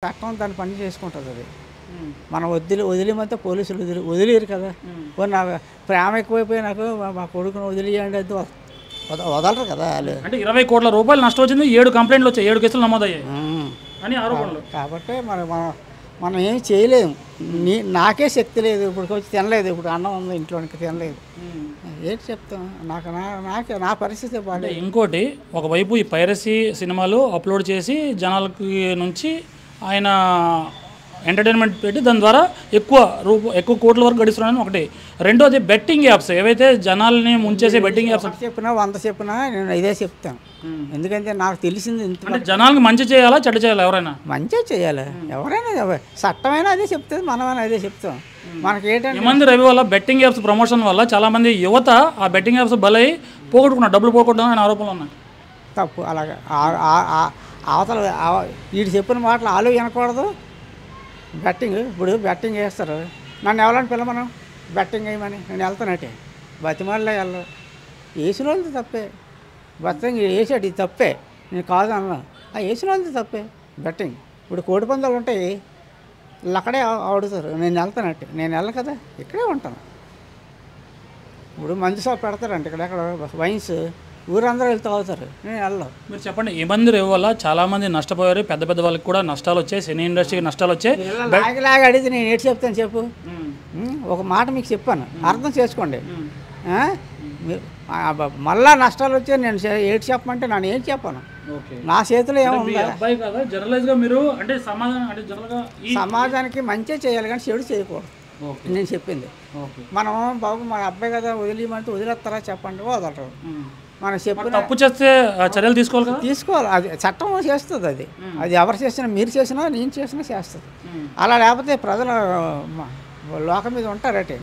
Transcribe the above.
చట్టం దాని పని చేసుకుంటుంది అది. మనం వదిలేమంటే పోలీసులు వదిలేరు కదా. నాకు ప్రేమ ఎక్కువైపోయి నాకు మా కొడుకుని వదిలేయండి అది వదలరు కదా వాళ్ళు. అంటే 20 కోట్ల రూపాయలు నష్టం వచ్చింది, 7 కంప్లైంట్లు వచ్చాయి, 7 కేసులు నమోదయ్యాయి అని ఆరోపణలు. కాబట్టి మనం ఏం చేయలేము. నాకే శక్తి లేదు, ఇప్పుడు వచ్చి తినలేదు, ఇప్పుడు అన్నం ఉంది ఇంట్లోనికి తినలేదు, ఏంటి చెప్తాం. నా పరిస్థితి బాగా. ఇంకోటి, ఒకవైపు ఈ పైరసీ సినిమాలు అప్లోడ్ చేసి జనాలకి నుంచి ఆయన ఎంటర్టైన్మెంట్ పెట్టి దాని ద్వారా ఎక్కువ కోట్ల వరకు గడిస్తున్నాడని ఒకటి. రెండోది బెట్టింగ్ యాప్స్, ఏవైతే జనాల్ని ముంచేసే బెట్టింగ్ యాప్స్ చెప్పినా 100 చెప్పినా నేను ఇదే చెప్తాను. ఎందుకంటే నాకు తెలిసింది అంటే జనాలకి మంచి చేయాలా చెడ్డ చేయాలా? ఎవరైనా మంచిగా చేయాలి, ఎవరైనా చట్టమైనా అదే చెప్తుంది, మనమైనా అదే చెప్తాం. మనకి ఏంటంటే మంది రవి వల్ల బెట్టింగ్ యాప్స్ ప్రమోషన్ వల్ల చాలామంది యువత ఆ బెట్టింగ్ యాప్స్ బలై పోగొట్టుకున్నారు, డబ్బులు పోగొట్టుకున్నారని ఆయన ఆరోపణలు ఉన్నాయి. తప్పు. అలాగా అవతల వీడు చెప్పిన మాటలు ఆలో వినకూడదు. ఇప్పుడు బెట్టింగ్ వేస్తారు, నన్ను ఎవరైనా పిల్లమను బెట్టింగ్ వేయమని నేను వెళ్తానట్టే బతిమాలలో వెళ్ళను. వేసిన వాళ్ళది తప్పే, బెట్టింగ్ వేసాడు ఇది తప్పే, నేను కాదు అన్నా. ఆ వేసిన వాళ్ళది తప్పే బెట్టింగ్. ఇప్పుడు కోడి పందాలు ఉంటాయి, అక్కడే ఆడుతారు, నేను వెళ్తానట్టే. నేను వెళ్ళను కదా, ఇక్కడే ఉంటాను. ఇప్పుడు మందు షాప్ పెడతారంటే ఇక్కడెక్కడ వైన్స్ ఊరందరూ వెళ్తూ అవుతారు, నేను వెళ్ళను. మీరు చెప్పండి, ఈ మంది రేవు వల్ల చాలామంది నష్టపోయారు, పెద్ద పెద్ద వాళ్ళకి కూడా నష్టాలు వచ్చాయి, సినీ ఇండస్ట్రీకి నష్టాలు వచ్చాయి. లాగా అడిగితే నేను ఏంటి చెప్తాను చెప్పు. ఒక మాట మీకు చెప్పాను, అర్థం చేసుకోండి. మళ్ళా నష్టాలు వచ్చాయి, నేను ఏంటి చెప్పమంటే నన్ను ఏం చెప్పాను. నా చేతిలో ఏముంది. సమాజానికి మంచిగా చేయాలి కానీ చెడు చేయకూడదు, నేను చెప్పింది. మనం బాబు మా అబ్బాయి కదా వదిలేయమంటే వదిలేస్తారా చెప్పండి, వదలరు. మనం చెప్పిన తప్పు చేస్తే చర్యలు తీసుకోవాలి. అది చట్టం చేస్తుంది. అది ఎవరు చేసినా, మీరు చేసినా నేను చేసినా చేస్తుంది. అలా లేకపోతే ప్రజలు లోకం మీద ఉంటారటే.